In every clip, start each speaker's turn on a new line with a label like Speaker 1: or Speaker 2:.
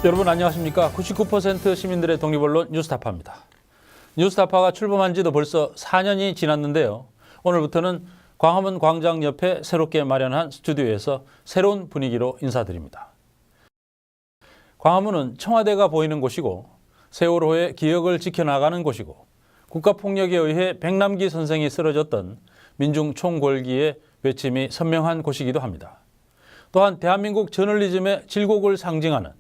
Speaker 1: 여러분 안녕하십니까? 99% 시민들의 독립언론 뉴스타파입니다. 뉴스타파가 출범한 지도 벌써 4년이 지났는데요. 오늘부터는 광화문 광장 옆에 새롭게 마련한 스튜디오에서 새로운 분위기로 인사드립니다. 광화문은 청와대가 보이는 곳이고 세월호의 기억을 지켜나가는 곳이고 국가폭력에 의해 백남기 선생이 쓰러졌던 민중 총궐기의 외침이 선명한 곳이기도 합니다. 또한 대한민국 저널리즘의 질곡을 상징하는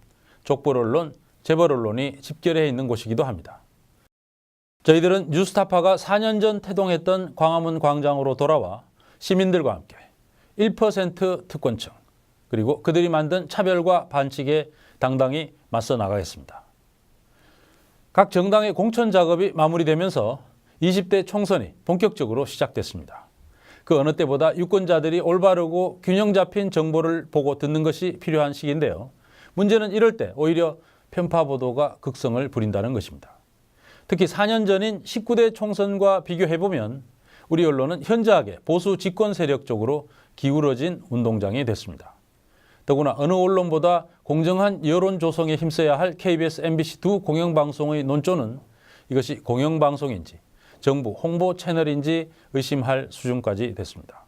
Speaker 1: 족벌언론, 재벌언론이 집결해 있는 곳이기도 합니다. 저희들은 뉴스타파가 4년 전 태동했던 광화문 광장으로 돌아와 시민들과 함께 1% 특권층, 그리고 그들이 만든 차별과 반칙에 당당히 맞서 나가겠습니다. 각 정당의 공천 작업이 마무리되면서 20대 총선이 본격적으로 시작됐습니다. 그 어느 때보다 유권자들이 올바르고 균형 잡힌 정보를 보고 듣는 것이 필요한 시기인데요. 문제는 이럴 때 오히려 편파 보도가 극성을 부린다는 것입니다. 특히 4년 전인 19대 총선과 비교해보면 우리 언론은 현저하게 보수 집권 세력 쪽으로 기울어진 운동장이 됐습니다. 더구나 어느 언론보다 공정한 여론 조성에 힘써야 할 KBS, MBC 두 공영방송의 논조는 이것이 공영방송인지 정부 홍보 채널인지 의심할 수준까지 됐습니다.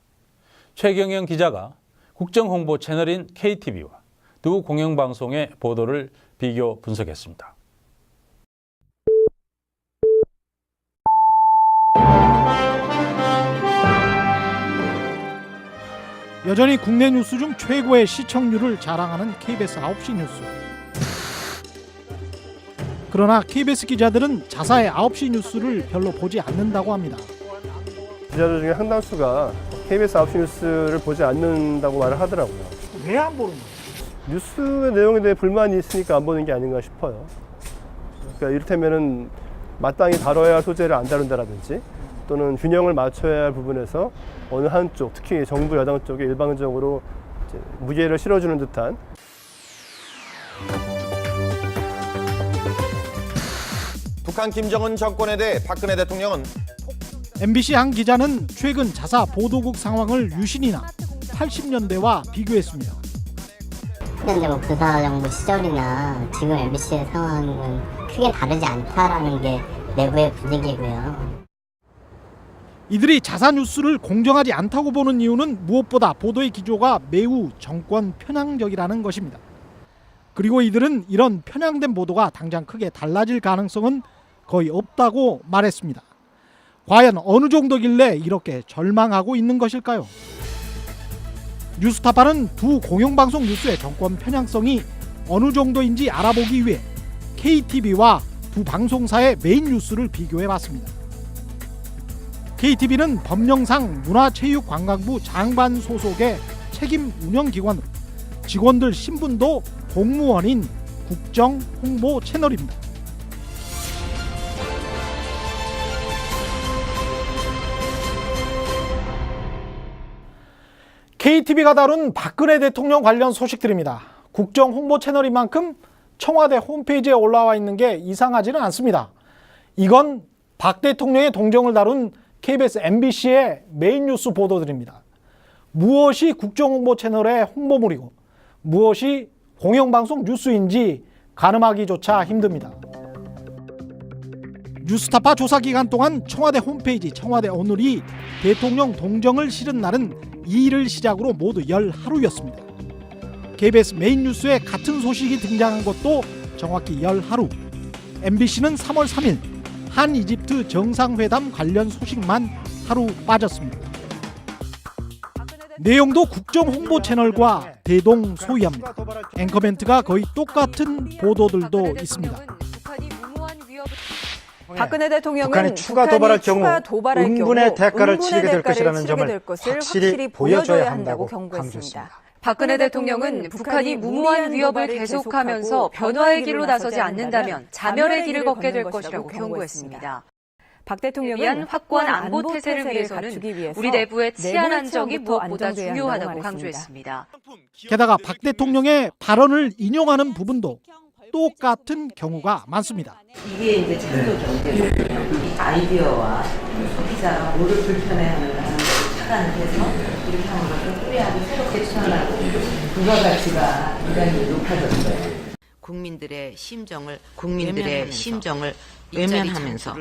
Speaker 1: 최경영 기자가 국정홍보 채널인 KTV와 두 공영방송의 보도를 비교 분석했습니다.
Speaker 2: 여전히 국내 뉴스 중 최고의 시청률을 자랑하는 KBS 9시 뉴스. 그러나 KBS 기자들은 자사의 9시 뉴스를 별로 보지 않는다고 합니다.
Speaker 3: 기자들 중에 상당수가 KBS 9시 뉴스를 보지 않는다고 말을 하더라고요.
Speaker 2: 왜 안 보는 거예요?
Speaker 3: 뉴스의 내용에 대해 불만이 있으니까 안 보는 게 아닌가 싶어요. 그러니까 이를테면은 마땅히 다뤄야 할 소재를 안 다룬다라든지 또는 균형을 맞춰야 할 부분에서 어느 한쪽, 특히 정부 여당 쪽에 일방적으로 이제 무게를 실어주는 듯한.
Speaker 4: 북한 김정은 정권에 대해 박근혜 대통령은
Speaker 2: MBC 한 기자는 최근 자사 보도국 상황을 유신이나 80년대와 비교했습니다.
Speaker 5: 10년 전 군사정부 시절이나 지금 MBC의 상황은 크게 다르지 않다라는 게 내부의 분위기고요.
Speaker 2: 이들이 자사 뉴스를 공정하지 않다고 보는 이유는 무엇보다 보도의 기조가 매우 정권 편향적이라는 것입니다. 그리고 이들은 이런 편향된 보도가 당장 크게 달라질 가능성은 거의 없다고 말했습니다. 과연 어느 정도길래 이렇게 절망하고 있는 것일까요? 뉴스타파는 두 공영방송 뉴스의 정권 편향성이 어느 정도인지 알아보기 위해 KTV와 두 방송사의 메인 뉴스를 비교해봤습니다. KTV는 법령상 문화체육관광부 장관 소속의 책임 운영기관으로 직원들 신분도 공무원인 국정 홍보 채널입니다. KTV가 다룬 박근혜 대통령 관련 소식들입니다. 국정 홍보 채널인 만큼 청와대 홈페이지에 올라와 있는 게 이상하지는 않습니다. 이건 박 대통령의 동정을 다룬 KBS, MBC의 메인 뉴스 보도들입니다. 무엇이 국정 홍보 채널의 홍보물이고 무엇이 공영방송 뉴스인지 가늠하기조차 힘듭니다. 뉴스타파 조사 기간 동안 청와대 홈페이지 청와대 오늘이 대통령 동정을 실은 날은 2일을 시작으로 모두 10하루였습니다. KBS 메인 뉴스에 같은 소식이 등장한 것도 정확히 10하루. MBC는 3월 3일 한 이집트 정상회담 관련 소식만 하루 빠졌습니다. 내용도 국정 홍보 채널과 대동소이합니다. 앵커멘트가 거의 똑같은 보도들도 있습니다.
Speaker 6: 박근혜 대통령은
Speaker 7: 북한이 추가 도발할 경우 응분의 대가를 치르게 될 것이라는 점을 확실히 보여줘야 한다고 경고했습니다.
Speaker 6: 박근혜 대통령은 북한이 무모한 위협을 계속하면서 변화의 길로 나서지 않는다면 자멸의 길을 걷게 될 것이라고 경고했습니다. 박 대통령은 확고한 안보 태세를 위해서는 우리 내부의 치안 안정이 무엇보다 중요하다고 강조했습니다.
Speaker 2: 게다가 박 대통령의 발언을 인용하는 부분도 똑같은 경우가 많습니다.
Speaker 8: 이게 이제 창조죠. 이 아이디어와 소비자가 뭐를 불편해하는 것을 차단해서 이렇게 하는 것을 후회하고 새롭게 추천하고 부가가치가 굉장히 높아졌어요. 국민들의 심정을 외면하면서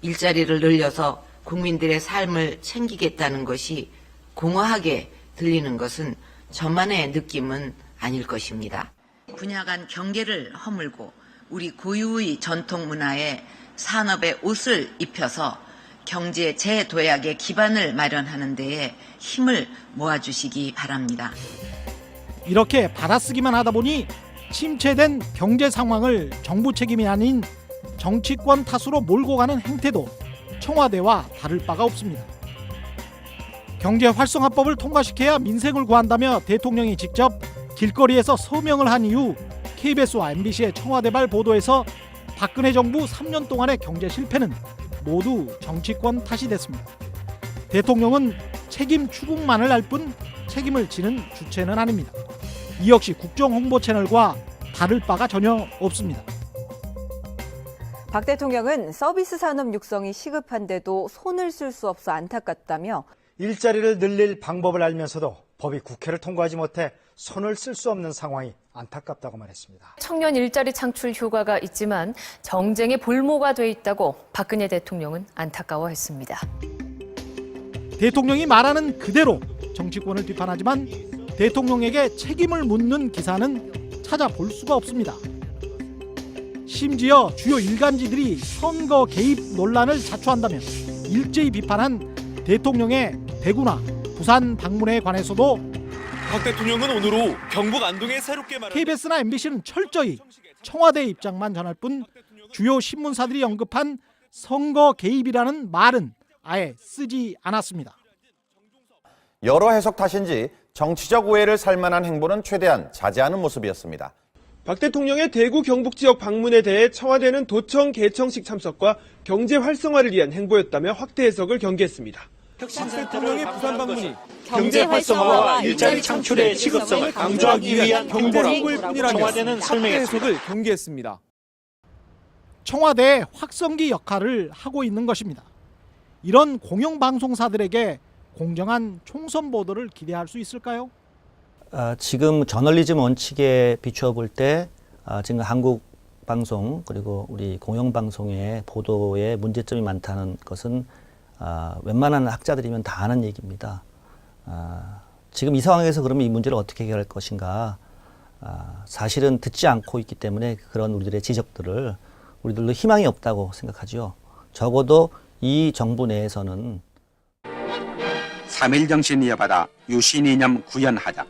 Speaker 8: 일자리를 늘려서 국민들의 삶을 챙기겠다는 것이 공허하게 들리는 것은 저만의 느낌은 아닐 것입니다. 분야 간 경계를 허물고 우리 고유의 전통 문화에 산업의 옷을 입혀서 경제 재도약의 기반을 마련하는 데에 힘을 모아주시기 바랍니다.
Speaker 2: 이렇게 받아쓰기만 하다 보니 침체된 경제 상황을 정부 책임이 아닌 정치권 탓으로 몰고 가는 행태도 청와대와 다를 바가 없습니다. 경제 활성화법을 통과시켜야 민생을 구한다며 대통령이 직접 길거리에서 서명을 한 이후 KBS와 MBC의 청와대발 보도에서 박근혜 정부 3년 동안의 경제 실패는 모두 정치권 탓이 됐습니다. 대통령은 책임 추궁만을 할 뿐 책임을 지는 주체는 아닙니다. 이 역시 국정 홍보 채널과 다를 바가 전혀 없습니다.
Speaker 9: 박 대통령은 서비스 산업 육성이 시급한데도 손을 쓸 수 없어 안타깝다며
Speaker 7: 일자리를 늘릴 방법을 알면서도 법이 국회를 통과하지 못해 손을 쓸 수 없는 상황이 안타깝다고 말했습니다.
Speaker 10: 청년 일자리 창출 효과가 있지만 정쟁의 볼모가 돼 있다고 박근혜 대통령은 안타까워했습니다.
Speaker 2: 대통령이 말하는 그대로 정치권을 비판하지만 대통령에게 책임을 묻는 기사는 찾아볼 수가 없습니다. 심지어 주요 일간지들이 선거 개입 논란을 자초한다며 일제히 비판한 대통령의 대구나 부산 방문에 관해서도
Speaker 11: 박 대통령은 오늘 오후 경북 안동에 새롭게 말한
Speaker 2: KBS나 MBC는 철저히 청와대 입장만 전할 뿐 주요 신문사들이 언급한 선거 개입이라는 말은 아예 쓰지 않았습니다.
Speaker 4: 여러 해석 탓인지 정치적 오해를 살 만한 행보는 최대한 자제하는 모습이었습니다.
Speaker 12: 박 대통령의 대구 경북 지역 방문에 대해 청와대는 도청 개청식 참석과 경제 활성화를 위한 행보였다며 확대 해석을 경계했습니다.
Speaker 11: 박 대통령의 부산 방문이
Speaker 13: 경제 활성화와 일자리 창출의 시급성을 강조하기 위한
Speaker 11: 경보라고
Speaker 13: 청와대는 설명했습니다.
Speaker 11: 해석을 경계했습니다.
Speaker 2: 청와대의 확성기 역할을 하고 있는 것입니다. 이런 공영방송사들에게 공정한 총선 보도를 기대할 수 있을까요?
Speaker 14: 지금 저널리즘 원칙에 비추어 볼 때 지금 한국 방송 그리고 우리 공영방송의 보도에 문제점이 많다는 것은 웬만한 학자들이면 다 아는 얘기입니다. 지금 이 상황에서 그러면 이 문제를 어떻게 해결할 것인가 사실은 듣지 않고 있기 때문에 그런 우리들의 지적들을 우리들도 희망이 없다고 생각하죠. 적어도 이 정부 내에서는
Speaker 15: 3.1 정신 이어받아 유신 이념 구현하자.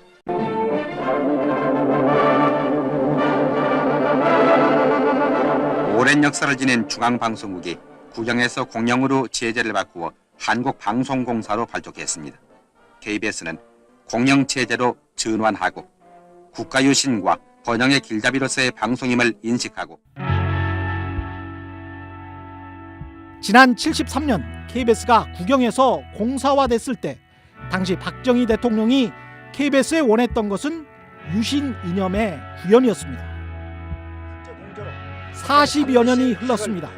Speaker 15: 오랜 역사를 지닌 중앙방송국이 국영에서 공영으로 체제를 바꾸어 한국방송공사로 발족했습니다. KBS는 공영체제로 전환하고 국가유신과 번영의 길잡이로서의 방송임을 인식하고
Speaker 2: 지난 73년 KBS가 국영에서 공사화됐을 때 당시 박정희 대통령이 KBS에 원했던 것은 유신 이념의 구현이었습니다. 40여 년이 흘렀습니다.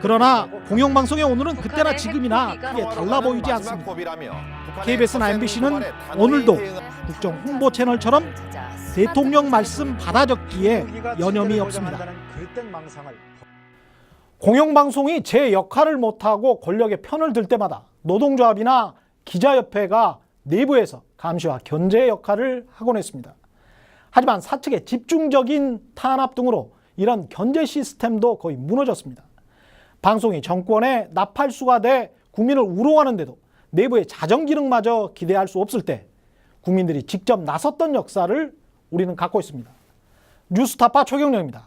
Speaker 2: 그러나 공영방송의 오늘은 그때나 지금이나 크게 달라 보이지 않습니다. KBS나 MBC는 오늘도 국정 홍보 채널처럼 대통령 말씀 받아 적기에 여념이 없습니다. 공영방송이 제 역할을 못하고 권력의 편을 들 때마다 노동조합이나 기자협회가 내부에서 감시와 견제 역할을 하곤 했습니다. 하지만 사측의 집중적인 탄압 등으로 이런 견제 시스템도 거의 무너졌습니다. 방송이 정권의 나팔수가 돼 국민을 우롱하는데도 내부의 자정 기능마저 기대할 수 없을 때 국민들이 직접 나섰던 역사를 우리는 갖고 있습니다. 뉴스타파 최경영입니다.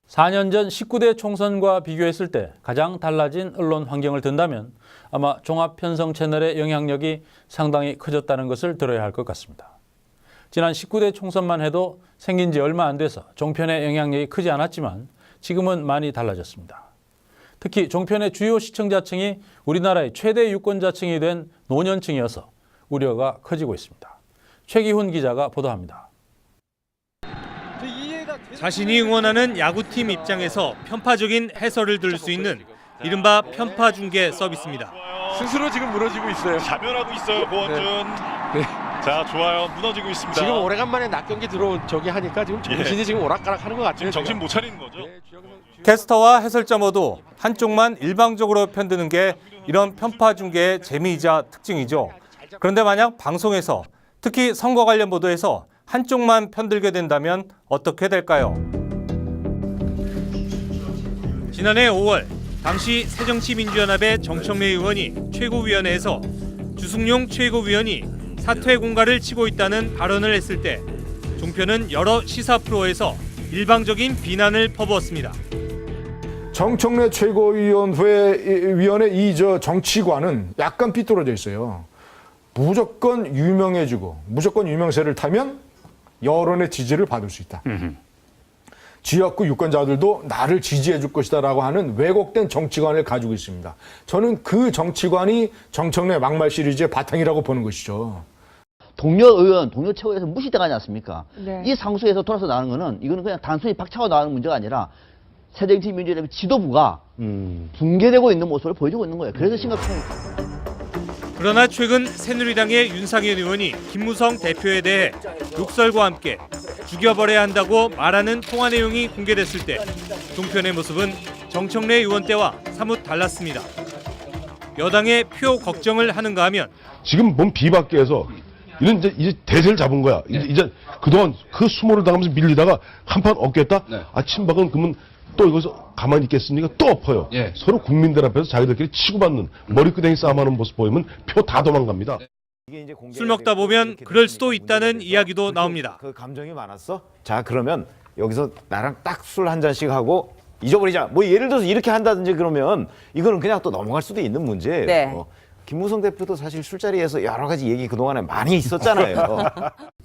Speaker 1: 4년 전 19대 총선과 비교했을 때 가장 달라진 언론 환경을 든다면 아마 종합편성 채널의 영향력이 상당히 커졌다는 것을 들어야 할 것 같습니다. 지난 19대 총선만 해도 생긴 지 얼마 안 돼서 종편의 영향력이 크지 않았지만 지금은 많이 달라졌습니다. 특히 종편의 주요 시청자층이 우리나라의 최대 유권자층이 된 노년층이어서 우려가 커지고 있습니다. 최기훈 기자가 보도합니다.
Speaker 16: 자신이 응원하는 야구팀 입장에서 편파적인 해설을 들을 수 있는 이른바 편파 중계 서비스입니다.
Speaker 11: 스스로 지금 무너지고 있어요. 자멸하고 있어요, 고원준. 자, 좋아요. 무너지고 있습니다.
Speaker 13: 지금 오래간만에 낮 경기 들어온 저기 하니까 지금 정신이 지금 오락가락 하는 것 같아요.
Speaker 11: 정신 못 차리는 거죠.
Speaker 16: 캐스터와 해설자 모두 한쪽만 일방적으로 편드는 게 이런 편파 중계의 재미이자 특징이죠. 그런데 만약 방송에서 특히 선거 관련 보도에서 한쪽만 편들게 된다면 어떻게 될까요? 지난해 5월 당시 새정치민주연합의 정청래 의원이 최고위원회에서 주승용 최고위원이 사퇴 공갈을 치고 있다는 발언을 했을 때 종편은 여러 시사 프로에서 일방적인 비난을 퍼부었습니다.
Speaker 17: 정청래 최고위원회 이 정치관은 약간 삐뚤어져 있어요. 무조건 유명해지고 무조건 유명세를 타면 여론의 지지를 받을 수 있다. 지역구 유권자들도 나를 지지해 줄 것이다라고 하는 왜곡된 정치관을 가지고 있습니다. 저는 그 정치관이 정청래 막말 시리즈의 바탕이라고 보는 것이죠.
Speaker 18: 동료 의원, 동료 최고에서 무시당하지 않습니까?
Speaker 9: 네.
Speaker 18: 이 상수에서 돌아서 나가는 거는 이거는 그냥 단순히 박차고 나가는 문제가 아니라 새정치민주연합의 지도부가 붕괴되고 있는 모습을 보여주고 있는 거예요. 그래서 심각합니다.
Speaker 16: 그러나 최근 새누리당의 윤상현 의원이 김무성 대표에 대해 욕설과 함께 죽여버려야 한다고 말하는 통화 내용이 공개됐을 때 종편의 모습은 정청래 의원 때와 사뭇 달랐습니다. 여당의 표 걱정을 하는가 하면
Speaker 19: 지금 뭔 비박계에서 이런 이제 대세를 잡은 거야. 이제 그동안 그 수모를 당하면서 밀리다가 한판 얻겠다. 아 친박은 그러면 또 이것서 가만히 있겠습니까? 또 엎어요. 서로 국민들 앞에서 자기들끼리 치고받는 머리끄댕이 싸움하는 모습 보이면 표 다 도망갑니다.
Speaker 16: 술 먹다 보면 그럴 수도 있다는 이야기도 나옵니다.
Speaker 20: 그 감정이 많았어? 자 그러면 여기서 나랑 딱 술 한 잔씩 하고 잊어버리자. 뭐 예를 들어서 이렇게 한다든지 그러면 이거는 그냥 또 넘어갈 수도 있는 문제예요.
Speaker 9: 네.
Speaker 20: 김무성 대표도 사실 술자리에서 여러 가지 얘기 그동안에 많이 있었잖아요.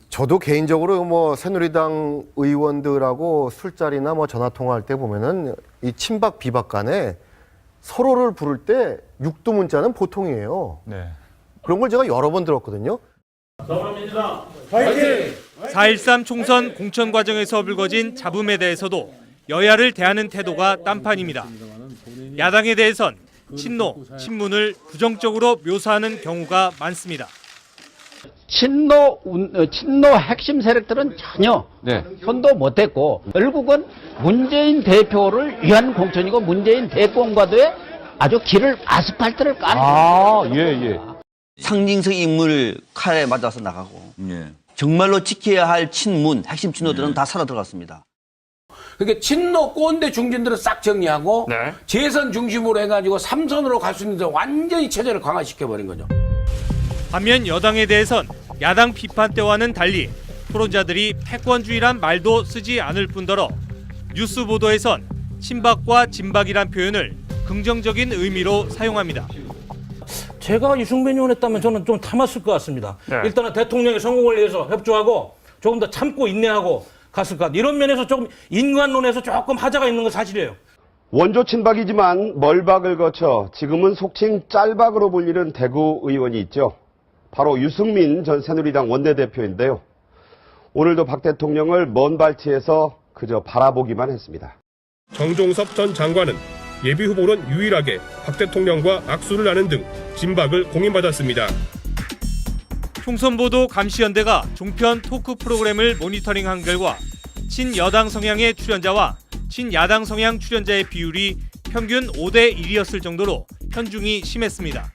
Speaker 3: 저도 개인적으로 뭐 새누리당 의원들하고 술자리나 뭐 전화 통화할 때 보면은 이 친박 비박 간에 서로를 부를 때 육두문자는 보통이에요. 그런 걸 제가 여러 번 들었거든요.
Speaker 16: 4.13 총선 공천 과정에서 불거진 잡음에 대해서도 여야를 대하는 태도가 딴판입니다. 야당에 대해선 친노, 친문을 부정적으로 묘사하는 경우가 많습니다.
Speaker 21: 친노 핵심 세력들은 전혀 손도 못 댔고 결국은 문재인 대표를 위한 공천이고 문재인 대권과도의 아주 길을 아스팔트를 까는
Speaker 18: 상징성 인물 칼에 맞아서 나가고 정말로 지켜야 할 친문, 핵심 친노들은 다 살아 들어갔습니다.
Speaker 22: 그러니까 친노 꼰대 중진들은 싹 정리하고 재선 중심으로 해가지고 3선으로 갈 수 있는데 완전히 체제를 강화시켜버린 거죠.
Speaker 16: 반면 여당에 대해선 야당 비판 때와는 달리 토론자들이 패권주의란 말도 쓰지 않을 뿐더러 뉴스 보도에선 친박과 진박이란 표현을 긍정적인 의미로 사용합니다.
Speaker 23: 제가 이승만 의원했다면 저는 좀 참았을 것 같습니다. 일단은 대통령의 성공을 위해서 협조하고 조금 더 참고 인내하고 갔을 것 같아요. 이런 면에서 조금 인간론에서 조금 하자가 있는 건 사실이에요.
Speaker 24: 원조 친박이지만 멀박을 거쳐 지금은 속칭 짤박으로 불리는 대구 의원이 있죠. 바로 유승민 전 새누리당 원내대표인데요. 오늘도 박 대통령을 먼 발치에서 그저 바라보기만 했습니다.
Speaker 12: 정종섭 전 장관은 예비 후보론 유일하게 박 대통령과 악수를 나눈 등 진박을 공인받았습니다.
Speaker 16: 총선보도 감시연대가 종편 토크 프로그램을 모니터링한 결과 친여당 성향의 출연자와 친야당 성향 출연자의 비율이 평균 5대1이었을 정도로 편중이 심했습니다.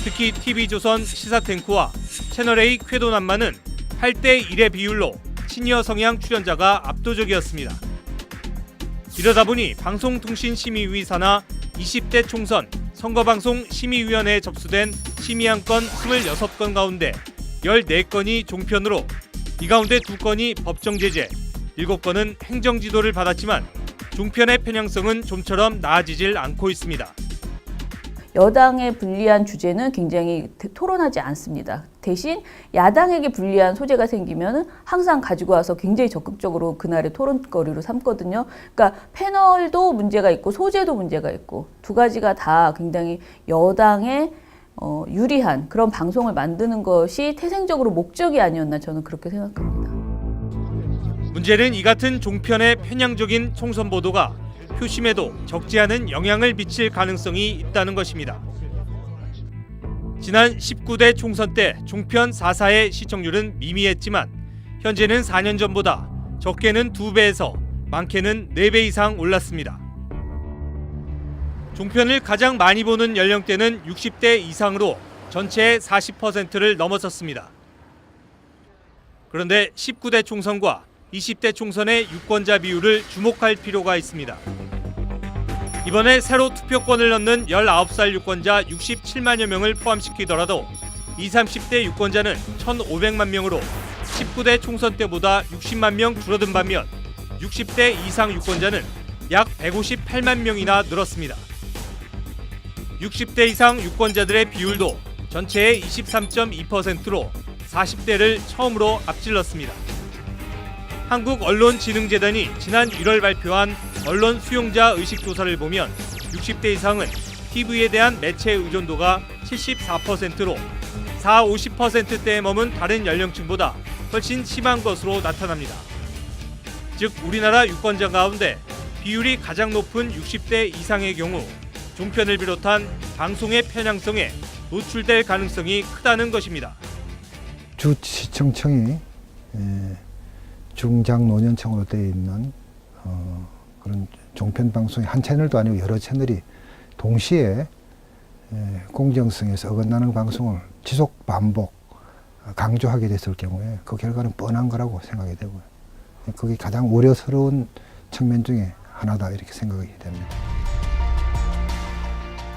Speaker 16: 특히 TV조선 시사탱크와 채널A 쾌도남만은 8대1의 비율로 친여 성향 출연자가 압도적이었습니다. 이러다 보니 방송통신심의위 산하 20대 총선 선거방송 심의위원회에 접수된 심의안건 26건 가운데 14건이 종편으로, 이 가운데 2건이 법정 제재, 7건은 행정지도를 받았지만 종편의 편향성은 좀처럼 나아지질 않고 있습니다.
Speaker 25: 여당에 불리한 주제는 굉장히 토론하지 않습니다. 대신 야당에게 불리한 소재가 생기면 항상 가지고 와서 굉장히 적극적으로 그날의 토론거리로 삼거든요. 그러니까 패널도 문제가 있고 소재도 문제가 있고 두 가지가 다 굉장히 여당에 유리한 그런 방송을 만드는 것이 태생적으로 목적이 아니었나 저는 그렇게 생각합니다.
Speaker 16: 문제는 이 같은 종편의 편향적인 총선 보도가 표심에도 적지 않은 영향을 미칠 가능성이 있다는 것입니다. 지난 19대 총선 때 종편 4사의 시청률은 미미했지만 현재는 4년 전보다 적게는 2배에서 많게는 4배 이상 올랐습니다. 종편을 가장 많이 보는 연령대는 60대 이상으로 전체의 40%를 넘어섰습니다. 그런데 19대 총선과 20대 총선의 유권자 비율을 주목할 필요가 있습니다. 이번에 새로 투표권을 넣는 19살 유권자 67만여 명을 포함시키더라도 20, 30대 유권자는 1,500만 명으로 19대 총선 때보다 60만 명 줄어든 반면 60대 이상 유권자는 약 158만 명이나 늘었습니다. 60대 이상 유권자들의 비율도 전체의 23.2%로 40대를 처음으로 앞질렀습니다. 한국언론진흥재단이 지난 1월 발표한 언론 수용자 의식조사를 보면 60대 이상은 TV에 대한 매체 의존도가 74%로 40, 50%대에 머문 다른 연령층보다 훨씬 심한 것으로 나타납니다. 즉 우리나라 유권자 가운데 비율이 가장 높은 60대 이상의 경우 종편을 비롯한 방송의 편향성에 노출될 가능성이 크다는 것입니다.
Speaker 5: 주 시청층이 중장 노년층으로 되어 있는 그런 종편 방송의 한 채널도 아니고 여러 채널이 동시에 공정성에서 어긋나는 방송을 지속 반복 강조하게 됐을 경우에 그 결과는 뻔한 거라고 생각이 되고요. 그게 가장 우려스러운 측면 중에 하나다 이렇게 생각이 됩니다.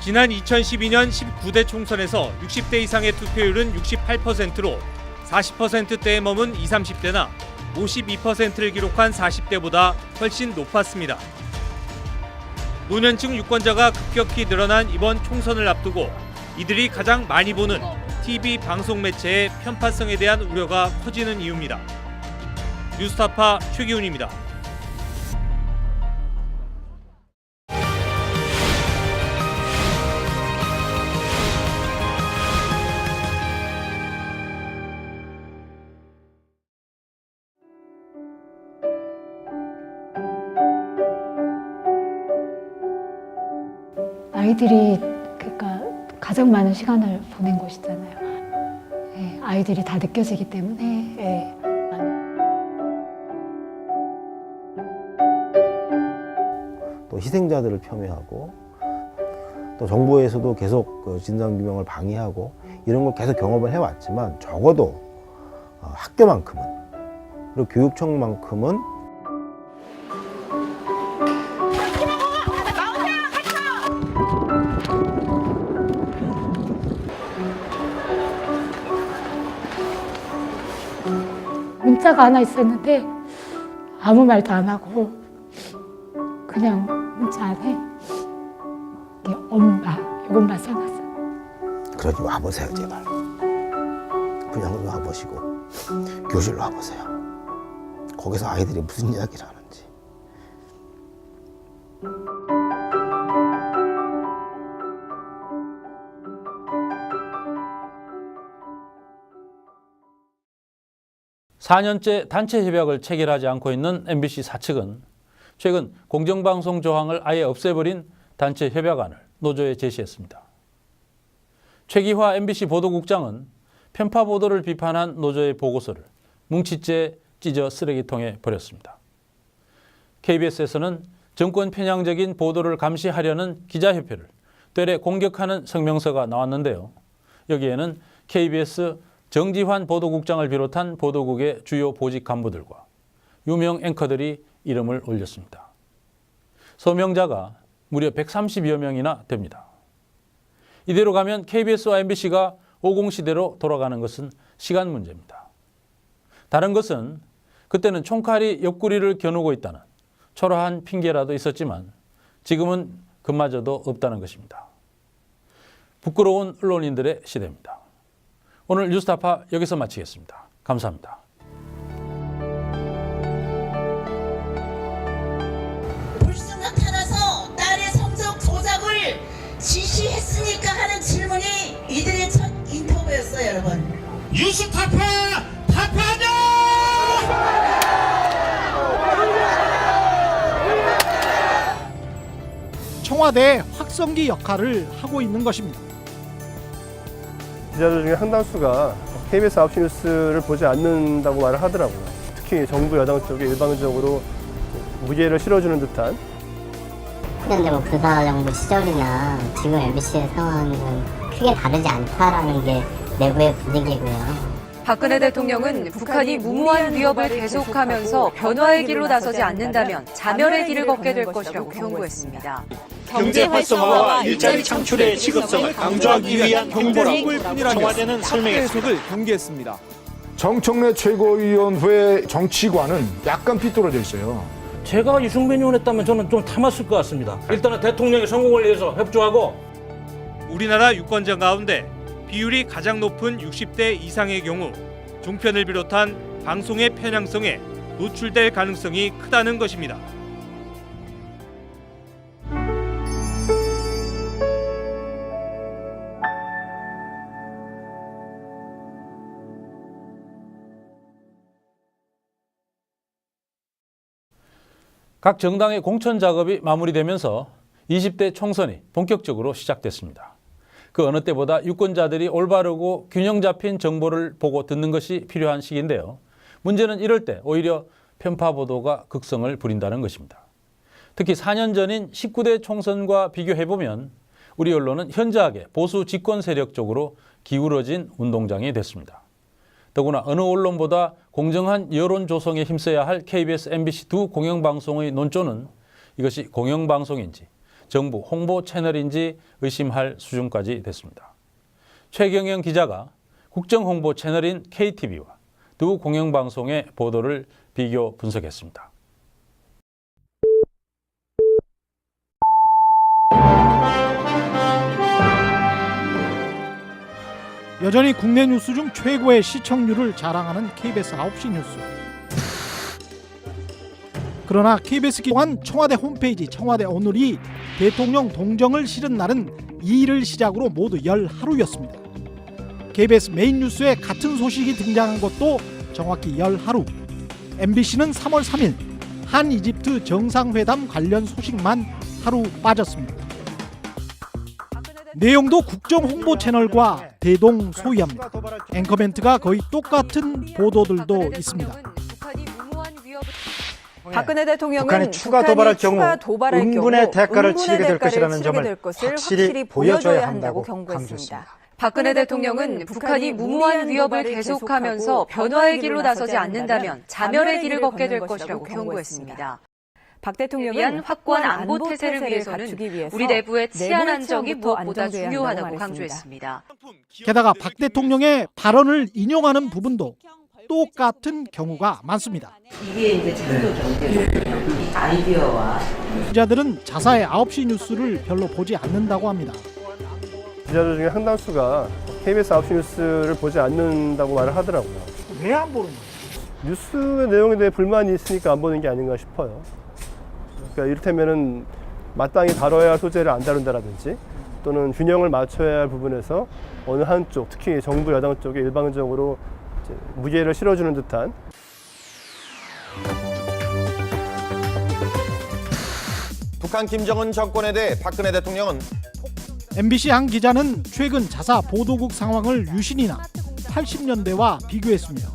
Speaker 16: 지난 2012년 19대 총선에서 60대 이상의 투표율은 68%로 40%대에 머문 20, 30대나 52%를 기록한 40대보다 훨씬 높았습니다. 노년층 유권자가 급격히 늘어난 이번 총선을 앞두고 이들이 가장 많이 보는 TV 방송 매체의 편파성에 대한 우려가 커지는 이유입니다. 뉴스타파 최기훈입니다.
Speaker 6: 아이들이 그러니까 가장 많은 시간을 보낸 곳이잖아요. 예, 아이들이 다 느껴지기 때문에. 예.
Speaker 7: 또 희생자들을 폄훼하고 또 정부에서도 계속 그 진상규명을 방해하고 이런 걸 계속 경험을 해왔지만 적어도 학교만큼은 그리고 교육청만큼은
Speaker 6: 문자가 하나 있었는데 아무 말도 안 하고 그냥 문자 안에 엄마 이것만 써놨어요.
Speaker 7: 그러지 와보세요 제발. 그냥 와보시고 교실로 와보세요. 거기서 아이들이 무슨 이야기를 하는지.
Speaker 1: (4년째) 단체 협약을 체결하지 않고 있는 MBC 사측은 최근 공정방송 조항을 아예 없애버린 단체 협약안을 노조에 제시했습니다. 최기화 MBC 보도국장은 편파 보도를 비판한 노조의 보고서를 뭉치째 찢어 쓰레기통에 버렸습니다. KBS에서는 정권 편향적인 보도를 감시하려는 기자협회를 되레 공격하는 성명서가 나왔는데요. 여기에는 KBS 정지환 보도국장을 비롯한 보도국의 주요 보직 간부들과 유명 앵커들이 이름을 올렸습니다. 서명자가 무려 130여 명이나 됩니다. 이대로 가면 KBS와 MBC가 50시대로 돌아가는 것은 시간 문제입니다. 다른 것은 그때는 총칼이 옆구리를 겨누고 있다는 초라한 핑계라도 있었지만 지금은 그마저도 없다는 것입니다. 부끄러운 언론인들의 시대입니다. 오늘 뉴스타파 여기서 마치겠습니다. 감사합니다.
Speaker 8: 불쑥 나타나서 딸의 성적 조작을 지시했으니까 하는 질문이 이들의 첫 인터뷰였어요, 여러분.
Speaker 13: 뉴스타파 타파다!
Speaker 2: 청와대의 확성기 역할을 하고 있는 것입니다.
Speaker 3: 기자들 중에 상당수가 KBS 9시 뉴스를 보지 않는다고 말을 하더라고요. 특히 정부 여당 쪽에 일방적으로 무게를 실어주는 듯한.
Speaker 4: 현재 뭐 군사정부 시절이나 지금 MBC의 상황은 크게 다르지 않다라는 게 내부의 분위기고요.
Speaker 9: 박근혜 대통령은 북한이 무모한 위협을 계속하면서 변화의 길로 나서지 않는다면 자멸의 길을 걷게 될 것이라고 경고했습니다.
Speaker 13: 경제 활성화와 일자리 창출의 시급성을 강조하기 위한 홍보라고 청와대는 설명했습니다.
Speaker 12: 공개했습니다.
Speaker 17: 정청래 최고위원회 정치관은 약간 삐뚤어져 있어요.
Speaker 23: 제가 유승민 의원 했다면 저는 좀 참았을 것 같습니다. 일단은 대통령의 성공을 위해서 협조하고.
Speaker 16: 우리나라 유권자 가운데 비율이 가장 높은 60대 이상의 경우 종편을 비롯한 방송의 편향성에 노출될 가능성이 크다는 것입니다.
Speaker 1: 각 정당의 공천 작업이 마무리되면서 20대 총선이 본격적으로 시작됐습니다. 그 어느 때보다 유권자들이 올바르고 균형 잡힌 정보를 보고 듣는 것이 필요한 시기인데요. 문제는 이럴 때 오히려 편파 보도가 극성을 부린다는 것입니다. 특히 4년 전인 19대 총선과 비교해보면 우리 언론은 현저하게 보수 집권 세력 쪽으로 기울어진 운동장이 됐습니다. 더구나 어느 언론보다 공정한 여론 조성에 힘써야 할 KBS, MBC 두 공영방송의 논조는 이것이 공영방송인지 정부 홍보 채널인지 의심할 수준까지 됐습니다. 최경영 기자가 국정홍보 채널인 KTV와 두 공영방송의 보도를 비교 분석했습니다.
Speaker 2: 여전히 국내 뉴스 중 최고의 시청률을 자랑하는 KBS 9시 뉴스. 그러나 KBS 기관 청와대 홈페이지 청와대 오늘이 대통령 동정을 실은 날은 2일을 시작으로 모두 열 하루였습니다. KBS 메인 뉴스에 같은 소식이 등장한 것도 정확히 열 하루. MBC는 3월 3일 한 이집트 정상회담 관련 소식만 하루 빠졌습니다. 내용도 국정 홍보 채널과 대동소이합니다. 앵커멘트가 거의 똑같은 보도들도 있습니다.
Speaker 9: 박근혜 대통령은
Speaker 10: 북한이 추가 도발할 경우 은분의 대가를 치르게 될 것이라는 점을 확실히 보여줘야 한다고 경고했습니다.
Speaker 9: 박근혜 대통령은 북한이 무모한 위협을 계속하면서 변화의 길로 나서지 않는다면 자멸의 길을 걷게 될 것이라고 경고했습니다. 박 대통령은 확고한 안보 태세를 위해서는 우리 내부의 치안 안정이 무엇보다 중요하다고 강조했습니다.
Speaker 2: 게다가 박 대통령의 발언을 인용하는 부분도 똑같은 경우가 많습니다.
Speaker 8: 이게 이제 창조적 아이디어와
Speaker 2: 기자들은 자사의 9시 뉴스를 별로 보지 않는다고 합니다.
Speaker 3: 기자들 중에 상당수가 KBS 9시 뉴스를 보지 않는다고 말을 하더라고요.
Speaker 2: 왜 안 보는 거예요?
Speaker 3: 뉴스의 내용에 대해 불만이 있으니까 안 보는 게 아닌가 싶어요. 그러니까 이를테면은 마땅히 다뤄야 할 소재를 안 다룬다라든지 또는 균형을 맞춰야 할 부분에서 어느 한쪽, 특히 정부 여당 쪽에 일방적으로 무게를 실어주는 듯한.
Speaker 11: 북한 김정은 정권에 대해 박근혜 대통령은
Speaker 2: MBC 한 기자는 최근 자사 보도국 상황을 유신이나 80년대와 비교했습니다.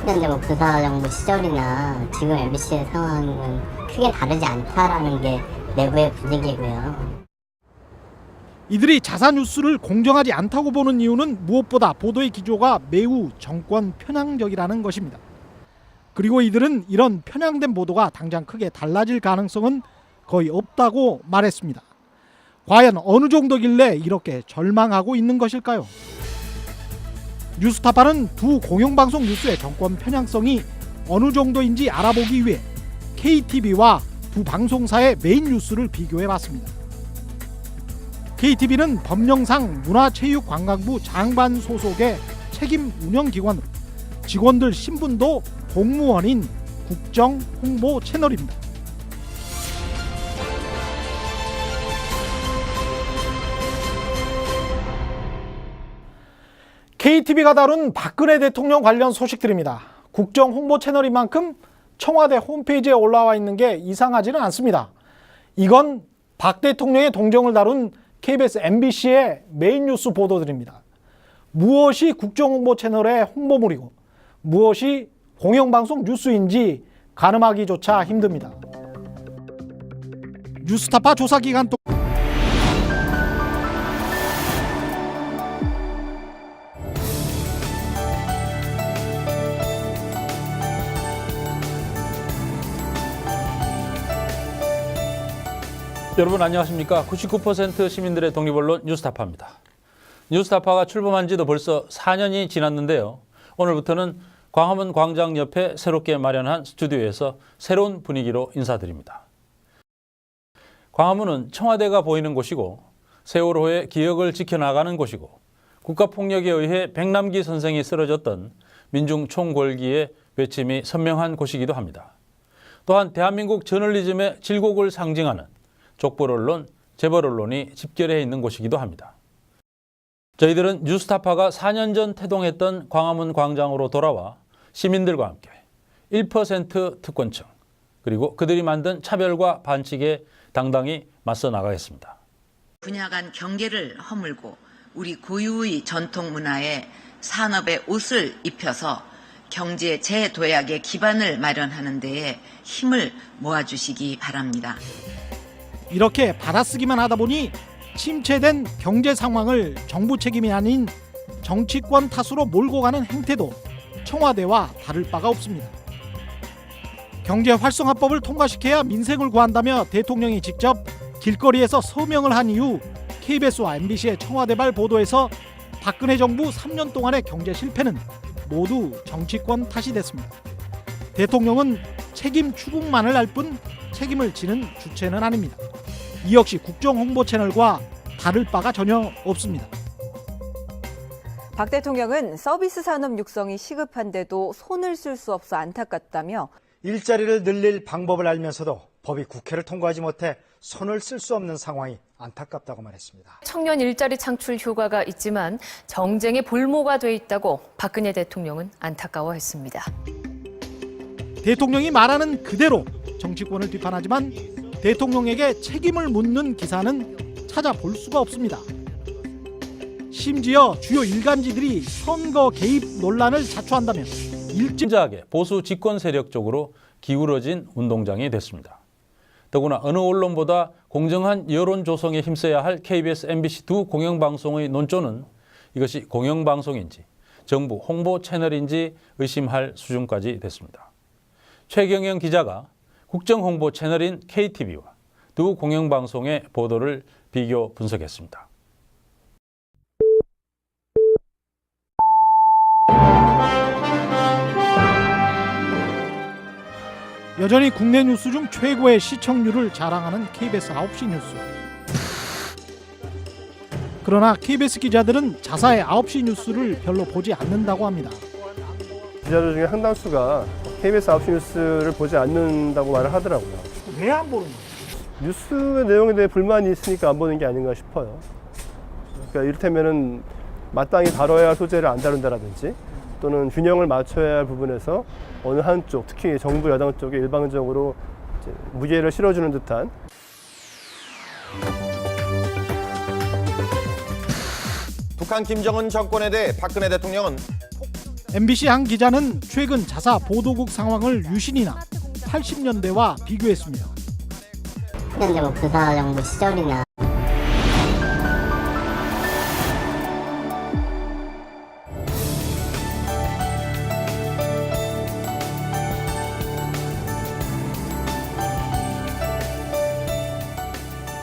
Speaker 4: 현재 뭐 군사정부 시절이나 지금 MBC의 상황은 크게 다르지 않다라는 게 내부의 분위기고요.
Speaker 2: 이들이 자사 뉴스를 공정하지 않다고 보는 이유는 무엇보다 보도의 기조가 매우 정권 편향적이라는 것입니다. 그리고 이들은 이런 편향된 보도가 당장 크게 달라질 가능성은 거의 없다고 말했습니다. 과연 어느 정도길래 이렇게 절망하고 있는 것일까요? 뉴스타파는 두 공영방송 뉴스의 정권 편향성이 어느 정도인지 알아보기 위해 KTV와 두 방송사의 메인 뉴스를 비교해봤습니다. KTV는 법령상 문화체육관광부 장관 소속의 책임 운영기관으로 직원들 신분도 공무원인 국정 홍보 채널입니다. KTV가 다룬 박근혜 대통령 관련 소식들입니다. 국정 홍보 채널인 만큼 청와대 홈페이지에 올라와 있는 게 이상하지는 않습니다. 이건 박 대통령의 동정을 다룬 KBS, MBC의 메인 뉴스 보도들입니다. 무엇이 국정홍보 채널의 홍보물이고 무엇이 공영방송 뉴스인지 가늠하기조차 힘듭니다. 뉴스타파 조사기간 동안
Speaker 1: 여러분 안녕하십니까? 99% 시민들의 독립언론 뉴스타파입니다. 뉴스타파가 출범한 지도 벌써 4년이 지났는데요. 오늘부터는 광화문 광장 옆에 새롭게 마련한 스튜디오에서 새로운 분위기로 인사드립니다. 광화문은 청와대가 보이는 곳이고 세월호의 기억을 지켜나가는 곳이고 국가폭력에 의해 백남기 선생이 쓰러졌던 민중 총궐기의 외침이 선명한 곳이기도 합니다. 또한 대한민국 저널리즘의 질곡을 상징하는 족벌언론, 재벌언론이 집결해 있는 곳이기도 합니다. 저희들은 뉴스타파가 4년 전 태동했던 광화문 광장으로 돌아와 시민들과 함께 1% 특권층 그리고 그들이 만든 차별과 반칙에 당당히 맞서 나가겠습니다.
Speaker 8: 분야 간 경계를 허물고 우리 고유의 전통 문화에 산업의 옷을 입혀서 경제 재도약의 기반을 마련하는 데에 힘을 모아주시기 바랍니다.
Speaker 2: 이렇게 받아쓰기만 하다 보니 침체된 경제 상황을 정부 책임이 아닌 정치권 탓으로 몰고 가는 행태도 청와대와 다를 바가 없습니다. 경제 활성화법을 통과시켜야 민생을 구한다며 대통령이 직접 길거리에서 서명을 한 이후 KBS와 MBC의 청와대발 보도에서 박근혜 정부 3년 동안의 경제 실패는 모두 정치권 탓이 됐습니다. 대통령은 책임 추궁만을 할 뿐 책임을 지는 주체는 아닙니다. 이 역시 국정홍보 채널과 다를 바가 전혀 없습니다.
Speaker 14: 박 대통령은 서비스 산업 육성이 시급한데도 손을 쓸 수 없어 안타깝다며
Speaker 10: 일자리를 늘릴 방법을 알면서도 법이 국회를 통과하지 못해 손을 쓸 수 없는 상황이 안타깝다고 말했습니다.
Speaker 15: 청년 일자리 창출 효과가 있지만 정쟁의 볼모가 돼 있다고 박근혜 대통령은 안타까워했습니다.
Speaker 2: 대통령이 말하는 그대로 정치권을 비판하지만 대통령에게 책임을 묻는 기사는 찾아볼 수가 없습니다. 심지어 주요 일간지들이 선거 개입 논란을 자초한다면
Speaker 1: 일진작에 보수 집권 세력 쪽으로 기울어진 운동장이 됐습니다. 더구나 어느 언론보다 공정한 여론 조성에 힘써야 할 KBS, MBC 두 공영방송의 논조는 이것이 공영방송인지 정부 홍보 채널인지 의심할 수준까지 됐습니다. 최경영 기자가 국정홍보 채널인 KTV와 두 공영방송의 보도를 비교 분석했습니다.
Speaker 2: 여전히 국내 뉴스 중 최고의 시청률을 자랑하는 KBS 9시 뉴스. 그러나 KBS 기자들은 자사의 9시 뉴스를 별로 보지 않는다고 합니다.
Speaker 3: 기자들 중에 상당수가 KBS 9시 뉴스를 보지 않는다고 말을 하더라고요.
Speaker 2: 왜 안 보는 거예요?
Speaker 3: 뉴스의 내용에 대해 불만이 있으니까 안 보는 게 아닌가 싶어요. 그러니까 이를테면은 마땅히 다뤄야 할 소재를 안 다룬다라든지 또는 균형을 맞춰야 할 부분에서 어느 한쪽, 특히 정부 여당 쪽에 일방적으로 이제 무게를 실어주는 듯한
Speaker 11: 북한 김정은 정권에 대해 박근혜 대통령은
Speaker 2: MBC 한 기자는 최근 자사 보도국 상황을 유신이나 80년대와 비교했습니다.
Speaker 4: 현재 군사정부 시절이나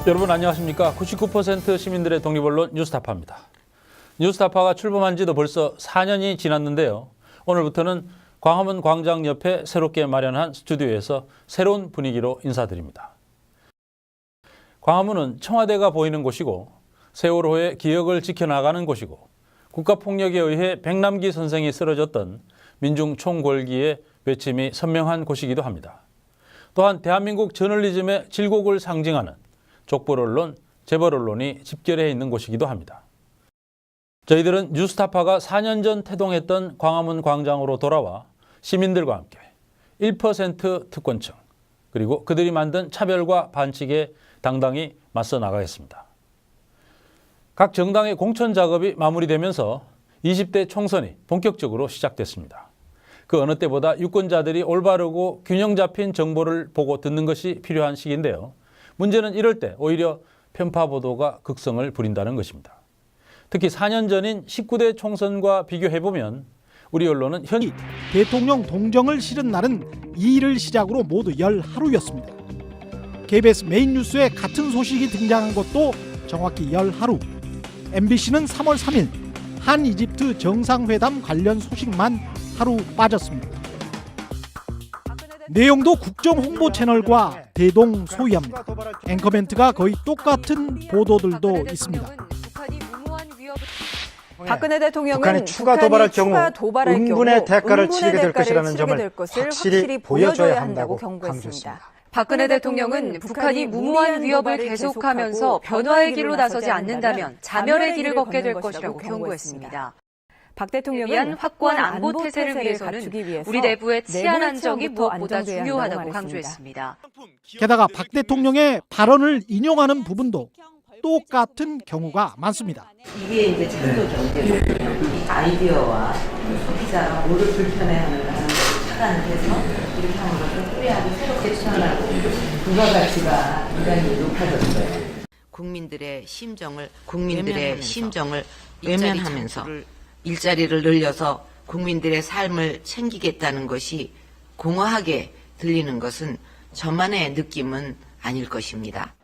Speaker 1: 여러분 안녕하십니까? 99% 시민들의 독립언론 뉴스타파입니다. 뉴스타파가 출범한 지도 벌써 4년이 지났는데요. 오늘부터는 광화문 광장 옆에 새롭게 마련한 스튜디오에서 새로운 분위기로 인사드립니다. 광화문은 청와대가 보이는 곳이고 세월호의 기억을 지켜나가는 곳이고 국가폭력에 의해 백남기 선생이 쓰러졌던 민중 총궐기의 외침이 선명한 곳이기도 합니다. 또한 대한민국 저널리즘의 질곡을 상징하는 족벌언론, 재벌언론이 집결해 있는 곳이기도 합니다. 저희들은 뉴스타파가 4년 전 태동했던 광화문 광장으로 돌아와 시민들과 함께 1% 특권층 그리고 그들이 만든 차별과 반칙에 당당히 맞서 나가겠습니다. 각 정당의 공천 작업이 마무리되면서 20대 총선이 본격적으로 시작됐습니다. 그 어느 때보다 유권자들이 올바르고 균형 잡힌 정보를 보고 듣는 것이 필요한 시기인데요. 문제는 이럴 때 오히려 편파 보도가 극성을 부린다는 것입니다. 특히 4년 전인 19대 총선과 비교해보면 우리 언론은
Speaker 2: 대통령 동정을 실은 날은 2일을 시작으로 모두 열 하루였습니다. KBS 메인 뉴스에 같은 소식이 등장한 것도 정확히 열 하루. MBC는 3월 3일 한 이집트 정상회담 관련 소식만 하루 빠졌습니다. 내용도 국정 홍보 채널과 대동소이합니다. 앵커멘트가 거의 똑같은 보도들도 있습니다.
Speaker 14: 박근혜 대통령은
Speaker 10: 북한이 추가 도발할 경우 응분의 대가를 치르게 될 것이라는 점을 확실히 보여줘야 한다고 경고했습니다.
Speaker 9: 박근혜 대통령은 북한이 무모한 위협을 계속하면서 변화의 길로 나서지 않는다면 자멸의 길을 걷게 될 것이라고 경고했습니다.
Speaker 14: 박 대통령은
Speaker 9: 위한 확고한 안보 태세를 위해서는 우리 내부의 치안 안정이 무엇보다 중요하다고 강조했습니다.
Speaker 2: 게다가 박 대통령의 발언을 인용하는 부분도 똑같은 경우가 많습니다.
Speaker 18: 이게 이제 창조적 아이디어와 소비자가 뭐를 불편해하는가 하는 것을 차단해서 이렇게 하는 것을 뿌리하고 새롭게 추천하고 부가가치가 굉장히 높아졌어요.
Speaker 8: 국민들의 심정을 외면하면서 일자리를 늘려서 국민들의 삶을 챙기겠다는 것이 공허하게 들리는 것은 저만의 느낌은 아닐 것입니다.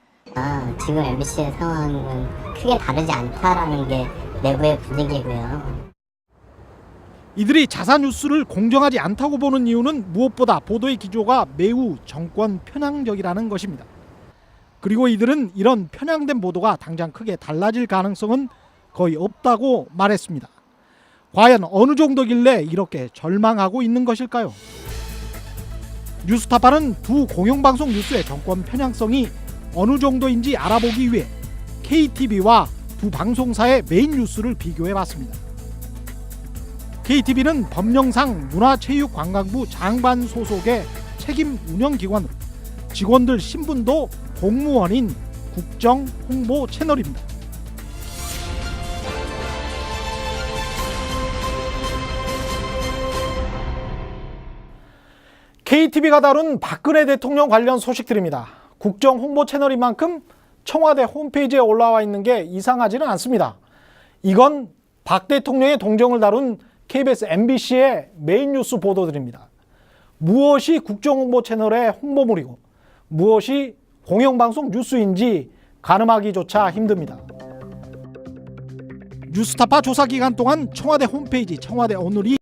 Speaker 4: 지금 MBC의 상황은 크게 다르지 않다라는 게 내부의 분위기고요.
Speaker 2: 이들이 자사 뉴스를 공정하지 않다고 보는 이유는 무엇보다 보도의 기조가 매우 정권 편향적이라는 것입니다. 그리고 이들은 이런 편향된 보도가 당장 크게 달라질 가능성은 거의 없다고 말했습니다. 과연 어느 정도길래 이렇게 절망하고 있는 것일까요? 뉴스타파는 두 공영방송 뉴스의 정권 편향성이 어느 정도인지 알아보기 위해 KTV와 두 방송사의 메인 뉴스를 비교해봤습니다. KTV는 법령상 문화체육관광부 장관 소속의 책임 운영기관으로 직원들 신분도 공무원인 국정 홍보 채널입니다. KTV가 다룬 박근혜 대통령 관련 소식들입니다. 국정 홍보 채널인 만큼 청와대 홈페이지에 올라와 있는 게 이상하지는 않습니다. 이건 박 대통령의 동정을 다룬 KBS, MBC의 메인 뉴스 보도들입니다. 무엇이 국정 홍보 채널의 홍보물이고 무엇이 공영방송 뉴스인지 가늠하기조차 힘듭니다. 뉴스타파 조사 기간 동안 청와대 홈페이지 청와대 오늘이